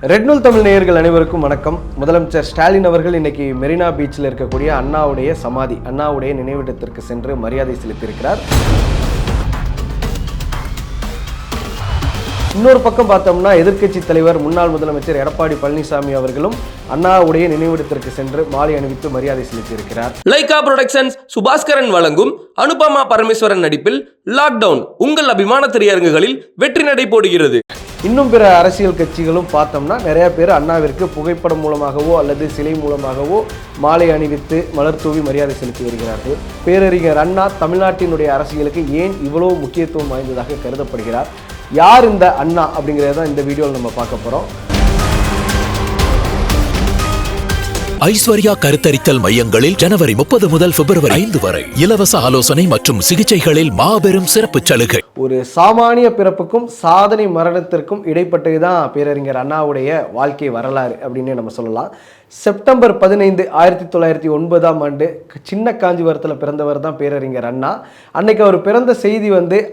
Red நூல் தமிழ் நேயர்கள் அனைவருக்கும் வணக்கம். முதலமைச்சர் ஸ்டாலின் அவர்கள் இன்னைக்கு மெரினா பீச்சில் இருக்கக்கூடிய அண்ணாவுடைய சமாதி, அண்ணாவுடைய நினைவிடத்திற்கு சென்று மரியாதை செலுத்தியிருக்கிறார். இன்னொரு பக்கம் பார்த்தோம்னா எதிர்க்கட்சி தலைவர் முன்னாள் முதலமைச்சர் எடப்பாடி பழனிசாமி அவர்களும் அண்ணாவுடைய நினைவிடத்திற்கு சென்று மாலை அணிவித்து மரியாதை செலுத்தியிருக்கிறார். லைகா புரொடக்ஷன்ஸ் சுபாஸ்கரன் வழங்கும் அனுபமா பரமேஸ்வரன் நடிப்பில் லாக்டவுன் உங்கள் அபிமான திரையரங்குகளில் வெற்றி நடை போடுகிறது. இன்னும் பிற அரசியல் கட்சிகளும் பார்த்தோம்னா நிறைய பேர் அண்ணாவிற்கு புகைப்படம் மூலமாகவோ அல்லது சிலை மூலமாகவோ மாலை அணிவித்து மலர் தூவி மரியாதை செலுத்தி வருகிறார்கள். பேரறிஞர் அண்ணா தமிழ்நாட்டினுடைய அரசியலுக்கு ஏன் இவ்வளவு முக்கியத்துவம் வாய்ந்ததாக கருதப்படுகிறார்? யார் இந்த அண்ணா அப்படிங்கிறத இந்த வீடியோவில் நம்ம பார்க்க போகிறோம். ஐஸ்வர்யா கருத்தரித்தல் மையங்களில் ஜனவரி 30 முதல் பிப்ரவரி 5 வரை இலவச ஆலோசனை மற்றும் சிகிச்சைகளில் மாபெரும் சிறப்பு சலுகை. ஒரு சாமானிய பிறப்புக்கும் சாதனை மரணத்திற்கும் இடைப்பட்டதுதான் பேரறிஞர் அண்ணாவுடைய வாழ்க்கை வரலாறு அப்படின்னு நம்ம சொல்லலாம். செப்டம்பர் 15, 1909 சின்ன காஞ்சிபுரத்தில் பிறந்தவர் தான் பேரறிஞர் அண்ணா. அன்னைக்கு அவர் பிறந்த செய்தி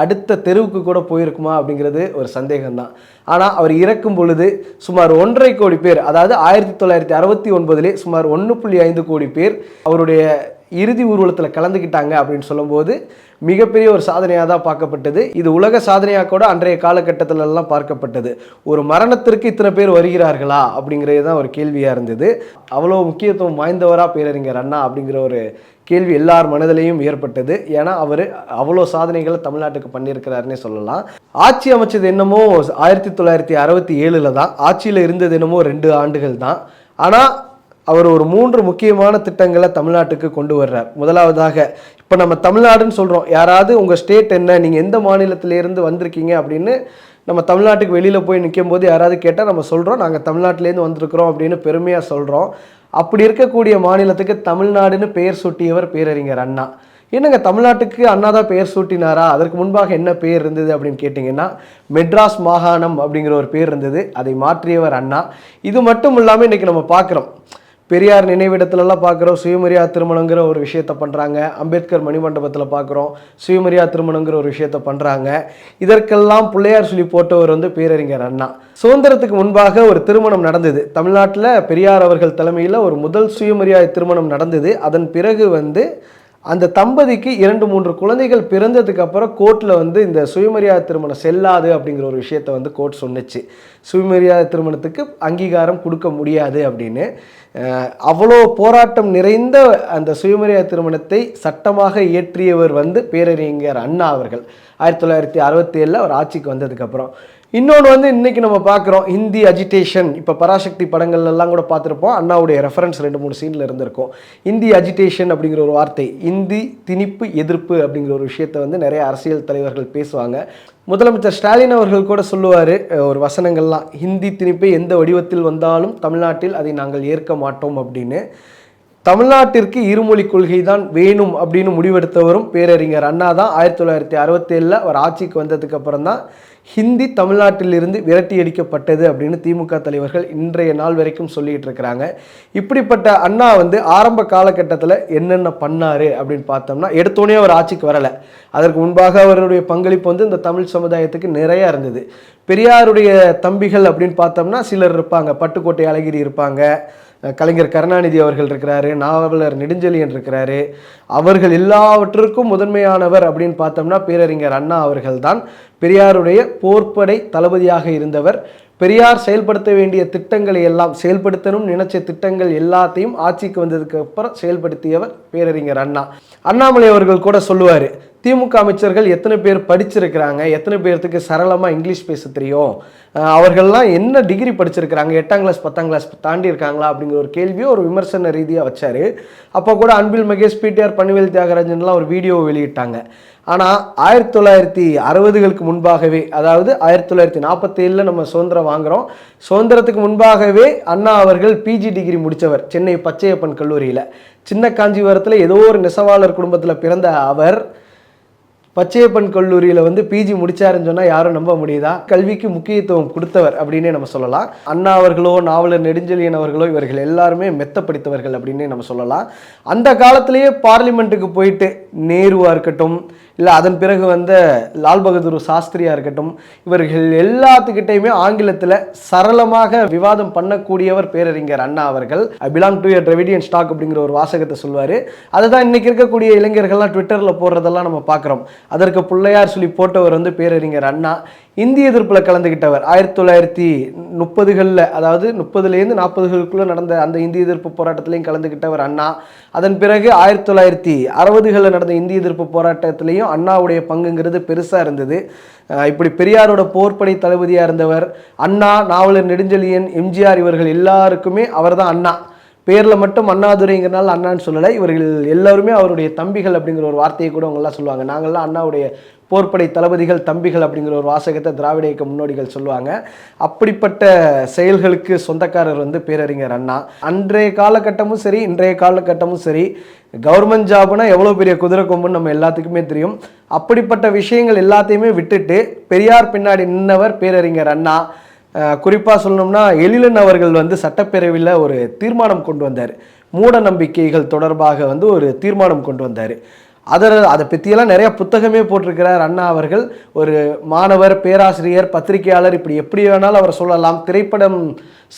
அடுத்த தெருவுக்கு கூட போயிருக்குமா அப்படிங்கிறது ஒரு சந்தேகம்தான். ஆனால் அவர் இறக்கும் பொழுது சுமார் 1.5 கோடி பேர், அதாவது 1969 சுமார் 1.5 கோடி பேர் அவருடைய இறுதி ஊர்வலத்தில் கலந்துக்கிட்டாங்க அப்படின்னு சொல்லும்போது மிகப்பெரிய ஒரு சாதனையாக தான் பார்க்கப்பட்டது. இது உலக சாதனையாக கூட அன்றைய காலகட்டத்திலெல்லாம் பார்க்கப்பட்டது. ஒரு மரணத்திற்கு இத்தனை பேர் வருகிறார்களா அப்படிங்கிறது தான் ஒரு கேள்வியாக இருந்தது. அவ்வளோ முக்கியத்துவம் வாய்ந்தவராக பேரறிஞர் அண்ணா அப்படிங்கிற ஒரு கேள்வி எல்லார் மனதிலையும் ஏற்பட்டது. ஏன்னா அவர் அவ்வளோ சாதனைகளை தமிழ்நாட்டுக்கு பண்ணியிருக்கிறாருன்னே சொல்லலாம். ஆட்சி அமைச்சது என்னமோ 1967 தான், ஆட்சியில் இருந்தது என்னமோ 2 ஆண்டுகள் தான். ஆனால் அவர் ஒரு 3 முக்கியமான திட்டங்களை தமிழ்நாட்டுக்கு கொண்டு வர்றார். முதலாவதாக, இப்போ நம்ம தமிழ்நாடுன்னு சொல்கிறோம், யாராவது உங்கள் ஸ்டேட் என்ன, நீங்கள் எந்த மாநிலத்திலேருந்து வந்திருக்கீங்க அப்படின்னு நம்ம தமிழ்நாட்டுக்கு வெளியில் போய் நிற்கும் போது யாராவது கேட்டால் நம்ம சொல்கிறோம் நாங்கள் தமிழ்நாட்டிலேருந்து வந்திருக்கிறோம் அப்படின்னு பெருமையாக சொல்கிறோம். அப்படி இருக்கக்கூடிய மாநிலத்துக்கு தமிழ்நாடுன்னு பெயர் சூட்டியவர் பேரறிஞர் அண்ணா. என்னங்க தமிழ்நாட்டுக்கு அண்ணா தான் பெயர் சூட்டினாரா? அதற்கு முன்பாக என்ன பெயர் இருந்தது அப்படின்னு கேட்டிங்கன்னா மெட்ராஸ் மாகாணம் அப்படிங்கிற ஒரு பேர் இருந்தது. அதை மாற்றியவர் அண்ணா. இது மட்டும் இல்லாமல் இன்றைக்கி நம்ம பார்க்குறோம், பெரியார் நினைவிடத்துலலாம் பார்க்குறோம் சுயமரியாதை திருமணங்கிற ஒரு விஷயத்தை பண்ணுறாங்க. அம்பேத்கர் மணிமண்டபத்தில் பார்க்குறோம் சுயமரியாதை திருமணங்கிற ஒரு விஷயத்தை பண்ணுறாங்க. இதற்கெல்லாம் பிள்ளையார் சொல்லி போட்டவர் பேரறிஞர் அண்ணா. சுதந்திரத்துக்கு முன்பாக ஒரு திருமணம் நடந்தது தமிழ்நாட்டில். பெரியார் அவர்கள் தலைமையில் ஒரு முதல் சுயமரியாதை திருமணம் நடந்தது. அதன் பிறகு அந்த தம்பதிக்கு 2-3 குழந்தைகள் பிறந்ததுக்கு அப்புறம் கோர்ட்டில் இந்த சுயமரியாதை திருமணம் செல்லாது அப்படிங்கிற ஒரு விஷயத்தை கோர்ட் சொன்னிச்சு. சுயமரியாதை திருமணத்துக்கு அங்கீகாரம் கொடுக்க முடியாது அப்படின்னு. அவ்வளோ போராட்டம் நிறைந்த அந்த சுயமரியாதை திருமணத்தை சட்டமாக இயற்றியவர் பேரறிஞர் அண்ணா அவர்கள் 1967 அவர் ஆட்சிக்கு வந்ததுக்கப்புறம். இன்னொன்று இன்னைக்கு நம்ம பார்க்குறோம் ஹிந்தி அஜிடேஷன். இப்போ பராசக்தி படங்கள்லாம் கூட பார்த்துருப்போம், அண்ணாவுடைய ரெஃபரன்ஸ் 2-3 சீனில் இருந்திருக்கும். ஹிந்தி அஜிடேஷன் அப்படிங்கிற ஒரு வார்த்தை, இந்தி திணிப்பு எதிர்ப்பு அப்படிங்கிற ஒரு விஷயத்தை நிறைய அரசியல் தலைவர்கள் பேசுவாங்க. முதலமைச்சர் ஸ்டாலின் அவர்கள் கூட சொல்லுவார் ஒரு வசனங்கள்லாம், ஹிந்தி திணிப்பை எந்த வடிவத்தில் வந்தாலும் தமிழ்நாட்டில் அதை நாங்கள் ஏற்க மாட்டோம் அப்படின்னு. தமிழ்நாட்டிற்கு இருமொழி கொள்கை தான் வேணும் அப்படின்னு முடிவெடுத்தவரும் பேரறிஞர் அண்ணா தான். 1967 அவர் ஆட்சிக்கு வந்ததுக்கு அப்புறம் தான் ஹிந்தி தமிழ்நாட்டிலிருந்து விரட்டி அடிக்கப்பட்டது அப்படின்னு திமுக தலைவர்கள் இன்றைய நாள் வரைக்கும் சொல்லிகிட்டு இருக்கிறாங்க. இப்படிப்பட்ட அண்ணா ஆரம்ப காலகட்டத்தில் என்னென்ன பண்ணார் அப்படின்னு பார்த்தோம்னா, எடுத்தோடனே அவர் ஆட்சிக்கு வரலை. அதற்கு முன்பாக அவருடைய பங்களிப்பு இந்த தமிழ் சமுதாயத்துக்கு நிறையா இருந்தது. பெரியாருடைய தம்பிகள் அப்படின்னு பார்த்தோம்னா சிலர் இருப்பாங்க, பட்டுக்கோட்டை அழகிரி இருப்பாங்க, கலைஞர் கருணாநிதி அவர்கள் இருக்கிறாரு, நாவலர் நெடுஞ்செழியன் இருக்கிறாரு. அவர்கள் எல்லாவற்றுக்கும் முதன்மையானவர் அப்படின்னு பார்த்தோம்னா பேரறிஞர் அண்ணா அவர்கள் தான். பெரியாருடைய போர்ப்படை தளபதியாக இருந்தவர். பெரியார் செயல்படுத்த வேண்டிய திட்டங்களை எல்லாம் செயல்படுத்தணும் நினைச்ச திட்டங்கள் எல்லாத்தையும் ஆட்சிக்கு வந்ததுக்கு அப்புறம் செயல்படுத்தியவர் பேரறிஞர் அண்ணா. அண்ணாமலை அவர்கள் கூட சொல்லுவார், திமுக அமைச்சர்கள் எத்தனை பேர் படிச்சிருக்கிறாங்க, எத்தனை பேர்த்துக்கு சரளமாக இங்கிலீஷ் பேச தெரியும், அவர்கள்லாம் என்ன டிகிரி படிச்சிருக்கிறாங்க, 8ஆம் கிளாஸ் 10ஆம் கிளாஸ் தாண்டி இருக்காங்களா அப்படிங்கிற ஒரு கேள்வியை ஒரு விமர்சன ரீதியாக வச்சார். அப்போ கூட அன்பில் மகேஷ், பிடிஆர், பன்னிவேல் தியாகராஜன்லாம் ஒரு வீடியோ வெளியிட்டாங்க. ஆனால் 1960களுக்கு முன்பாகவே, அதாவது 1947 நம்ம சுதந்திரம் வாங்குகிறோம், சுதந்திரத்துக்கு முன்பாகவே அண்ணா அவர்கள் பிஜி டிகிரி முடித்தவர் சென்னை பச்சையப்பன் கல்லூரியில். சின்ன காஞ்சிபுரத்தில் ஏதோ ஒரு நெசவாளர் குடும்பத்தில் பிறந்த அவர் பச்சையப்பன் கல்லூரியில் வந்து பிஜி முடிச்சாருன்னு சொன்னால் யாரும் நம்ப முடியுதா? கல்விக்கு முக்கியத்துவம் கொடுத்தவர் அப்படின்னே நம்ம சொல்லலாம். அண்ணா அவர்களோ நாவலர் நெடுஞ்செழியன் அவர்களோ இவர்கள் எல்லாருமே மெத்த படித்தவர்கள் அப்படின்னே நம்ம சொல்லலாம். அந்த காலத்திலேயே பார்லிமெண்ட்டுக்கு போயிட்டு நேருவாக இருக்கட்டும், இல்லை அதன் பிறகு வந்த லால் பகதூர் சாஸ்திரியாக இருக்கட்டும், இவர்கள் எல்லாத்துக்கிட்டையுமே ஆங்கிலத்தில் சரளமாக விவாதம் பண்ணக்கூடியவர் பேரறிஞர் அண்ணா அவர்கள். I belong to a Dravidian stock அப்படிங்கிற ஒரு வாசகத்தை சொல்வார். அதுதான் இன்னைக்கு இருக்கக்கூடிய இளைஞர்கள்லாம் ட்விட்டரில் போடுறதெல்லாம் நம்ம பார்க்குறோம். அதற்கு பிள்ளையார் சொல்லி போட்டவர் வந்து பேரறிஞர் அண்ணா. இந்திய எதிர்ப்பில் கலந்துக்கிட்டவர் 1930களில், அதாவது 30லேருந்து 40களுக்குள்ளே நடந்த அந்த இந்திய எதிர்ப்பு போராட்டத்திலையும் கலந்துக்கிட்டவர் அண்ணா. அதன் பிறகு 1960களில் நடந்த இந்திய எதிர்ப்பு போராட்டத்திலையும் அண்ணாவுடைய பங்குங்கிறது பெருசாக இருந்தது. இப்படி பெரியாரோட போர்ப்படை தளபதியாக இருந்தவர் அண்ணா. நாவலர் நெடுஞ்செழியன், எம்ஜிஆர் இவர்கள் எல்லாருக்குமே அவர் தான் அண்ணா. பேரில் மட்டும் அண்ணாதுரைங்கிறனால அண்ணான்னு சொல்லலை, இவர்கள் எல்லாருமே அவருடைய தம்பிகள் அப்படிங்கிற ஒரு வார்த்தையை கூட அவங்கெல்லாம் சொல்லுவாங்க. நாங்கள்லாம் அண்ணாவுடைய போர்ப்படை தளபதிகள், தம்பிகள் அப்படிங்கிற ஒரு வாசகத்தை திராவிட இயக்க முன்னோடிகள் சொல்லுவாங்க. அப்படிப்பட்ட செயல்களுக்கு சொந்தக்காரர் வந்து பேரறிஞர் அண்ணா. அன்றைய காலகட்டமும் சரி, இன்றைய காலகட்டமும் சரி, கவர்மெண்ட் ஜாப்னா எவ்வளோ பெரிய குதிரை கொம்புன்னு நம்ம எல்லாத்துக்குமே தெரியும். அப்படிப்பட்ட விஷயங்கள் எல்லாத்தையுமே விட்டுட்டு பெரியார் பின்னாடி நின்றவர் பேரறிஞர் அண்ணா. குறிப்பாக சொல்லணும்னா எழிலன் அவர்கள் வந்து சட்டப்பேரவையில் ஒரு தீர்மானம் கொண்டு வந்தார். மூட நம்பிக்கைகள் தொடர்பாக வந்து ஒரு தீர்மானம் கொண்டு வந்தார். அதை பற்றியெல்லாம் நிறையா புத்தகமே போட்டிருக்கிறார் அண்ணா அவர்கள். ஒரு மாணவர், பேராசிரியர், பத்திரிகையாளர், இப்படி எப்படி வேணாலும் அவர் சொல்லலாம். திரைப்படம்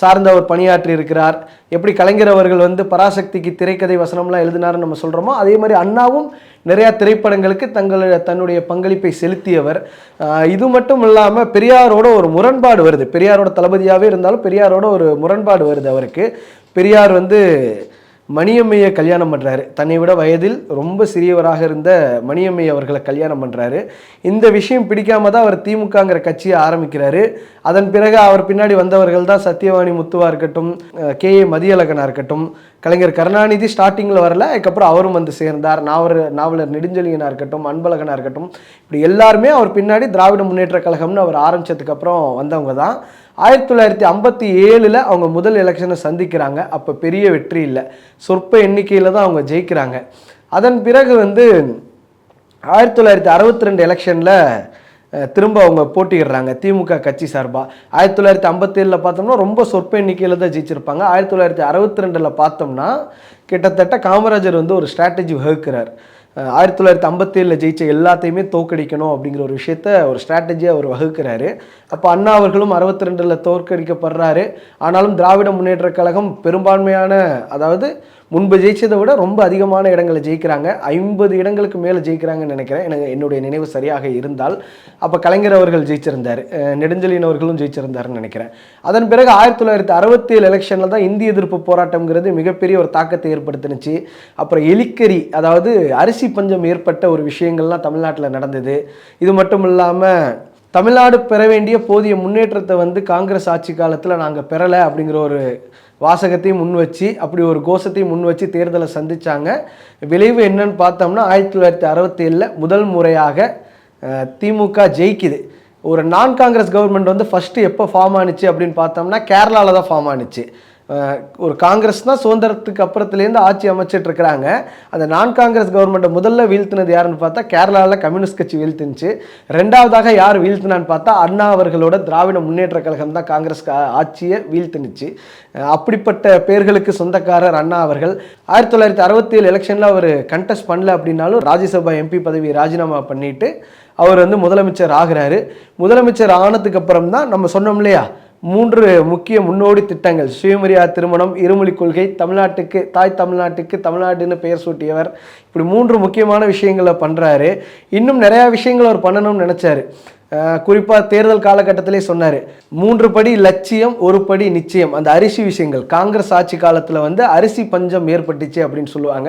சார்ந்த அவர் பணியாற்றி இருக்கிறார். எப்படி கலைஞர் அவர்கள் வந்து பராசக்திக்கு திரைக்கதை வசனம்லாம் எழுதினார்னு நம்ம சொல்கிறோமோ, அதே மாதிரி அண்ணாவும் நிறையா திரைப்படங்களுக்கு தன்னுடைய பங்களிப்பை செலுத்தியவர். இது மட்டும் இல்லாமல் பெரியாரோட ஒரு முரண்பாடு வருது. பெரியாரோட தளபதியாகவே இருந்தாலும் பெரியாரோட ஒரு முரண்பாடு வருது அவருக்கு. பெரியார் வந்து மணியம்மையை கல்யாணம் பண்ணுறாரு. தன்னை விட வயதில் ரொம்ப சிறியவராக இருந்த மணியம்மை அவர்களை கல்யாணம் பண்ணுறாரு. இந்த விஷயம் பிடிக்காம தான் அவர் திமுகங்கிற கட்சியை ஆரம்பிக்கிறாரு. அதன் பிறகு அவர் பின்னாடி வந்தவர்கள் தான் சத்தியவாணி முத்துவா இருக்கட்டும், கே.ஏ. மதியழகனாக இருக்கட்டும், கலைஞர் கருணாநிதி ஸ்டார்டிங்கில் வரல, அதுக்கப்புறம் அவரும் வந்து சேர்ந்தார். நாவலர் நெடுஞ்செழியனாக இருக்கட்டும், அன்பழகனாக இருக்கட்டும், இப்படி எல்லாருமே அவர் பின்னாடி திராவிட முன்னேற்ற கழகம்னு அவர் ஆரம்பித்ததுக்கப்புறம் வந்தவங்க தான். 1957 அவங்க முதல் எலெக்ஷனை சந்திக்கிறாங்க. அப்போ பெரிய வெற்றி இல்லை, சொற்ப எண்ணிக்கையில் தான் அவங்க ஜெயிக்கிறாங்க. அதன் பிறகு வந்து 1962 எலெக்ஷனில் திரும்ப அவங்க போட்டிடுறாங்க திமுக கட்சி சார்பாக. 1957 பார்த்தோம்னா ரொம்ப சொற்ப எண்ணிக்கையில் தான் ஜெயிச்சிருப்பாங்க. 1962 பார்த்தோம்னா கிட்டத்தட்ட காமராஜர் வந்து ஒரு ஸ்ட்ராட்டஜி வகுக்கிறார். 1957 ஜெயிச்ச எல்லாத்தையுமே தோற்கடிக்கணும் அப்படிங்கிற ஒரு விஷயத்த ஒரு ஸ்ட்ராட்டஜியாக அவர் வகுக்கிறாரு. அப்போ அண்ணா அவர்களும் 62 தோற்கடிக்கப்படுறாரு. ஆனாலும் திராவிட முன்னேற்ற கழகம் பெரும்பான்மையான, அதாவது முன்பு ஜெயிச்சதை விட ரொம்ப அதிகமான இடங்களை ஜெயிக்கிறாங்க. 50 இடங்களுக்கு மேலே ஜெயிக்கிறாங்கன்னு நினைக்கிறேன், என்னுடைய நினைவு சரியாக இருந்தால். அப்போ கலைஞர் அவர்கள் ஜெயிச்சிருந்தார், நெடுஞ்செழியன் அவர்களும் ஜெயிச்சிருந்தாருன்னு நினைக்கிறேன். அதன் பிறகு 1967 எலெக்ஷனில் தான் இந்திய எதிர்ப்பு போராட்டம்ங்கிறது மிகப்பெரிய ஒரு தாக்கத்தை ஏற்படுத்தினுச்சு. அப்புறம் எலிக்கறி, அதாவது அரிசி பஞ்சம் ஏற்பட்ட ஒரு விஷயங்கள்லாம் தமிழ்நாட்டில் நடந்தது. இது மட்டும் இல்லாமல் தமிழ்நாடு பெற வேண்டிய போதிய முன்னேற்றத்தை வந்து காங்கிரஸ் ஆட்சி காலத்தில் நாங்கள் பெறலை அப்படிங்கிற ஒரு வாசகத்தையும் முன் வச்சு, அப்படி ஒரு கோஷத்தையும் முன் வச்சு தேர்தலை சந்தித்தாங்க. விளைவு என்னன்னு பார்த்தோம்னா 1967 முதல் முறையாக திமுக ஜெயிக்குது. ஒரு நான் காங்கிரஸ் கவர்மெண்ட் வந்து ஃபஸ்ட்டு எப்போ ஃபார்ம் ஆனிச்சு அப்படின்னு பார்த்தோம்னா கேரளாவில் தான் ஃபார்ம் ஆனிச்சு. ஒரு காங்கிரஸ் தான் சுதந்திரத்துக்கு அப்புறத்துலேருந்து ஆட்சி அமைச்சிட்டு இருக்கிறாங்க. அந்த நான் காங்கிரஸ் கவர்மெண்ட்டை முதல்ல வீழ்த்தினது யாருன்னு பார்த்தா கேரளாவில் கம்யூனிஸ்ட் கட்சி வீழ்த்துனுச்சு. ரெண்டாவதாக யார் வீழ்த்தினான்னு பார்த்தா அண்ணா அவர்களோட திராவிட முன்னேற்ற கழகம் தான் காங்கிரஸ் ஆட்சியை வீழ்த்துனுச்சு. அப்படிப்பட்ட பேர்களுக்கு சொந்தக்காரர் அண்ணா அவர்கள். 1967 எலெக்ஷனில் அவர் கண்டெஸ்ட் பண்ணல அப்படின்னாலும் ராஜ்யசபா எம்பி பதவியை ராஜினாமா பண்ணிட்டு அவர் வந்து முதலமைச்சர் ஆகிறாரு. முதலமைச்சர் ஆனதுக்கு அப்புறம் தான் நம்ம சொன்னோம் இல்லையா, 3 முக்கிய முன்னோடி திட்டங்கள்: சுயமரியாதை திருமணம், இருமொழி கொள்கை, தாய் தமிழ்நாட்டுக்கு தமிழ்நாடுன்னு பெயர் சூட்டியவர். இப்படி 3 முக்கியமான விஷயங்களை பண்ணுறாரு. இன்னும் நிறையா விஷயங்கள் அவர் பண்ணணும்னு நினச்சாரு. குறிப்பாக தேர்தல் காலகட்டத்திலே சொன்னார், 3 படி லட்சியம், 1 படி நிச்சயம். அந்த அரிசி விஷயங்கள், காங்கிரஸ் ஆட்சி காலத்தில் வந்து அரிசி பஞ்சம் ஏற்பட்டுச்சு அப்படின்னு சொல்லுவாங்க.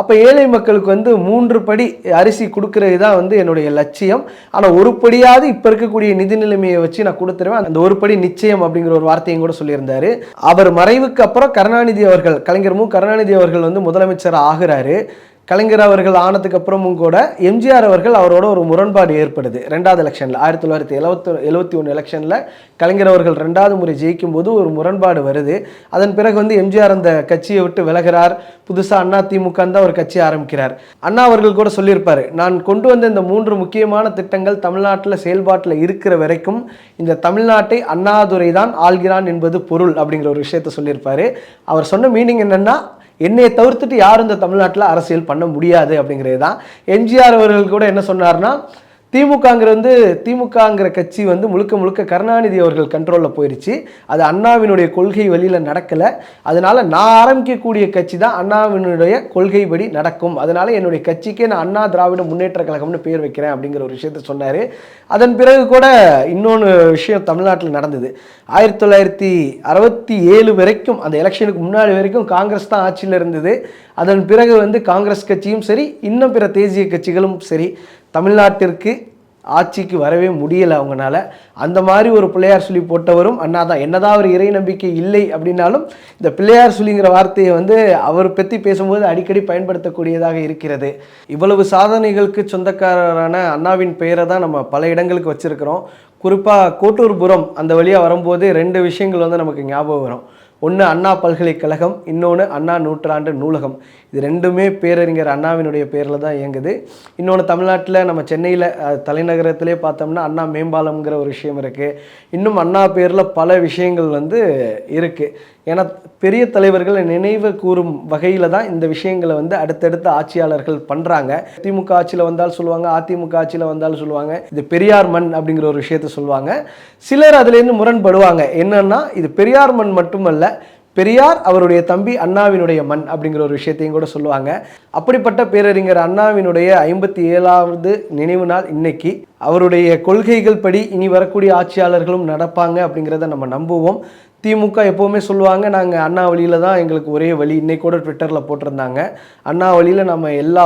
அப்போ ஏழை மக்களுக்கு வந்து 3 படி அரிசி கொடுக்கறது தான் வந்து என்னுடைய லட்சியம். ஆனால் 1 படியாவது இப்போ இருக்கக்கூடிய நிதி நிலைமையை வச்சு நான் கொடுத்துருவேன், அந்த 1 படி நிச்சயம் அப்படிங்கிற ஒரு வார்த்தையும் கூட சொல்லியிருந்தாரு. அவர் மறைவுக்கு அப்புறம் கருணாநிதி அவர்கள், கலைஞர் மு. கருணாநிதி அவர்கள் வந்து முதலமைச்சர் ஆகிறாரு. கலைஞர் அவர்கள் ஆனதுக்கு அப்புறமும் கூட எம்ஜிஆர் அவர்கள் அவரோட ஒரு முரண்பாடு ஏற்படுது. 2வது எலெக்ஷனில் 1971 எலெக்ஷனில் கலைஞர் அவர்கள் 2வது முறை ஜெயிக்கும் போது ஒரு முரண்பாடு வருது. அதன் பிறகு வந்து எம்ஜிஆர் அந்த கட்சியை விட்டு விலகிறார். புதுசாக அதிமுக தான் ஒரு கட்சி ஆரம்பிக்கிறார். அண்ணா அவர்கள் கூட சொல்லியிருப்பார், நான் கொண்டு வந்த இந்த 3 முக்கியமான திட்டங்கள் தமிழ்நாட்டில் செயல்பாட்டில் இருக்கிற வரைக்கும் இந்த தமிழ்நாட்டை அண்ணாதுரை தான் ஆள்கிறான் என்பது பொருள் அப்படிங்கிற ஒரு விஷயத்த சொல்லியிருப்பார். அவர் சொன்ன மீனிங் என்னென்னா, என்னையை தவிர்த்துட்டு யாரும் இந்த தமிழ்நாட்டில் அரசியல் பண்ண முடியாது அப்படிங்கிறது தான். எம்ஜிஆர் அவர்கள் கூட என்ன சொன்னார்னா, திமுகங்கிற கட்சி வந்து முழுக்க முழுக்க கருணாநிதி அவர்கள் கண்ட்ரோலில் போயிடுச்சு. அது அண்ணாவினுடைய கொள்கை வழியில் நடக்கலை. அதனால் நான் ஆரம்பிக்கக்கூடிய கட்சி தான் அண்ணாவினுடைய கொள்கைப்படி நடக்கும். அதனால் என்னுடைய கட்சிக்கே நான் அண்ணா திராவிட முன்னேற்ற கழகம்னு பேர் வைக்கிறேன் அப்படிங்கிற ஒரு விஷயத்த சொன்னார். அதன் பிறகு கூட இன்னொன்று விஷயம் தமிழ்நாட்டில் நடந்தது. 1967 வரைக்கும், அந்த எலெக்ஷனுக்கு முன்னாடி வரைக்கும் காங்கிரஸ் தான் ஆட்சியில் இருந்தது. அதன் பிறகு வந்து காங்கிரஸ் கட்சியும் சரி, இன்னும் பிற தேசிய கட்சிகளும் சரி, தமிழ்நாட்டிற்கு ஆட்சிக்கு வரவே முடியலை அவங்களால. அந்த மாதிரி ஒரு பிள்ளையார் சொல்லி போட்டவரும் அண்ணா தான். என்னதான் ஒரு இறை நம்பிக்கை இல்லை அப்படின்னாலும் இந்த பிள்ளையார் சொல்லிங்கிற வார்த்தையை வந்து அவர் பற்றி பேசும்போது அடிக்கடி பயன்படுத்தக்கூடியதாக இருக்கிறது. இவ்வளவு சாதனைகளுக்கு சொந்தக்காரரான அண்ணாவின் பெயரை தான் நம்ம பல இடங்களுக்கு வச்சுருக்கிறோம். குறிப்பாக கோட்டூர்புரம் அந்த வழியாக வரும்போது 2 விஷயங்கள் வந்து நமக்கு ஞாபகம் வரும். ஒன்று அண்ணா பல்கலைக்கழகம், இன்னொன்று அண்ணா நூற்றாண்டு நூலகம். இது 2மே பேரறிஞர் அண்ணாவினுடைய பேரில் தான் இயங்குது. இன்னொன்று தமிழ்நாட்டில் நம்ம சென்னையில் தலைநகரத்திலே பார்த்தோம்னா அண்ணா மேம்பாலம்ங்கிற ஒரு விஷயம் இருக்குது. இன்னும் அண்ணா பேரில் பல விஷயங்கள் வந்து இருக்குது. ஏன்னா பெரிய தலைவர்களை நினைவு கூறும் வகையில் தான் இந்த விஷயங்களை வந்து அடுத்தடுத்த ஆட்சியாளர்கள் பண்ணுறாங்க. திமுக ஆட்சியில் வந்தாலும் சொல்லுவாங்க, அதிமுக ஆட்சியில் வந்தாலும் சொல்லுவாங்க, இது பெரியார் மண் அப்படிங்கிற ஒரு விஷயத்த சொல்லுவாங்க. சிலர் அதுலேருந்து முரண்படுவாங்க. என்னன்னா, இது பெரியார் மண் மட்டுமல்ல, பெரியார் அவருடைய தம்பி அண்ணாவினுடைய மண் அப்படிங்கிற ஒரு விஷயத்தையும் கூட சொல்லுவாங்க. அப்படிப்பட்ட பேரறிஞர் அண்ணாவினுடைய 57வது நினைவு நாள் இன்னைக்கு. அவருடைய கொள்கைகள் படி இனி வரக்கூடிய ஆட்சியாளர்களும் நடப்பாங்க அப்படிங்கிறத நம்ம நம்புவோம். திமுக எப்போவுமே சொல்லுவாங்க, நாங்கள் அண்ணா வழியில் தான் எங்களுக்கு ஒரே வழி. இன்னைக்கு கூட ட்விட்டரில் போட்டிருந்தாங்க, அண்ணா வழியில் நம்ம எல்லா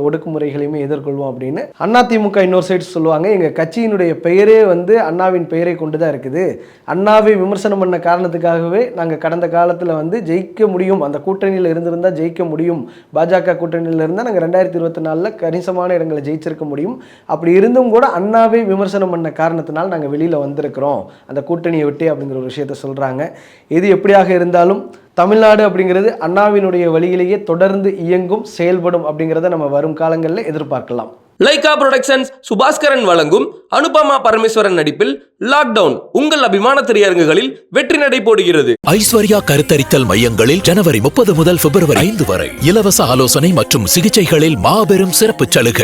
ஒடுக்குமுறைகளையுமே எதிர்கொள்வோம் அப்படின்னு. அண்ணா திமுக இன்னொரு சைடு சொல்லுவாங்க, எங்கள் கட்சியினுடைய பெயரே வந்து அண்ணாவின் பெயரை கொண்டு தான் இருக்குது. அண்ணாவை விமர்சனம் பண்ண காரணத்துக்காகவே நாங்கள் கடந்த காலத்தில் வந்து ஜெயிக்க முடியும், அந்த கூட்டணியில் இருந்திருந்தால் ஜெயிக்க முடியும், பாஜக கூட்டணியில் இருந்தால் நாங்கள் 2024 கணிசமான இடங்களை ஜெயிச்சிருக்க முடியும். அப்படி இருந்தும் கூட அண்ணாவை விமர்சனம் பண்ண காரணத்தினால் நாங்கள் வெளியில் வந்திருக்கிறோம் அந்த கூட்டணியை விட்டு அப்படிங்கிற ஒரு விஷயத்த சொல்கிறாங்க. எது எப்படியாக இருந்தாலும் தமிழ்நாடு அப்படிங்கிறது அண்ணாவினுடைய வழியிலேயே தொடர்ந்து இயங்கும், செயல்படும் அப்படிங்கிறத நம்ம வரும் காலங்களில் எதிர்பார்க்கலாம். லைகா புரொடக்ஷன்ஸ் சுபாஸ்கரன் வழங்கும் அனுபமா பரமேஸ்வரன் நடிப்பில் லாக்டவுன் உங்கள் அபிமான திரையரங்குகளில் வெற்றி நடை போடுகிறது. ஐஸ்வர்யா கருத்தரித்தல் மையங்களில் ஜனவரி 30 முதல் பிப்ரவரி 5 வரை இலவச ஆலோசனை மற்றும் சிகிச்சைகளில் மாபெரும் சிறப்பு சலுகை.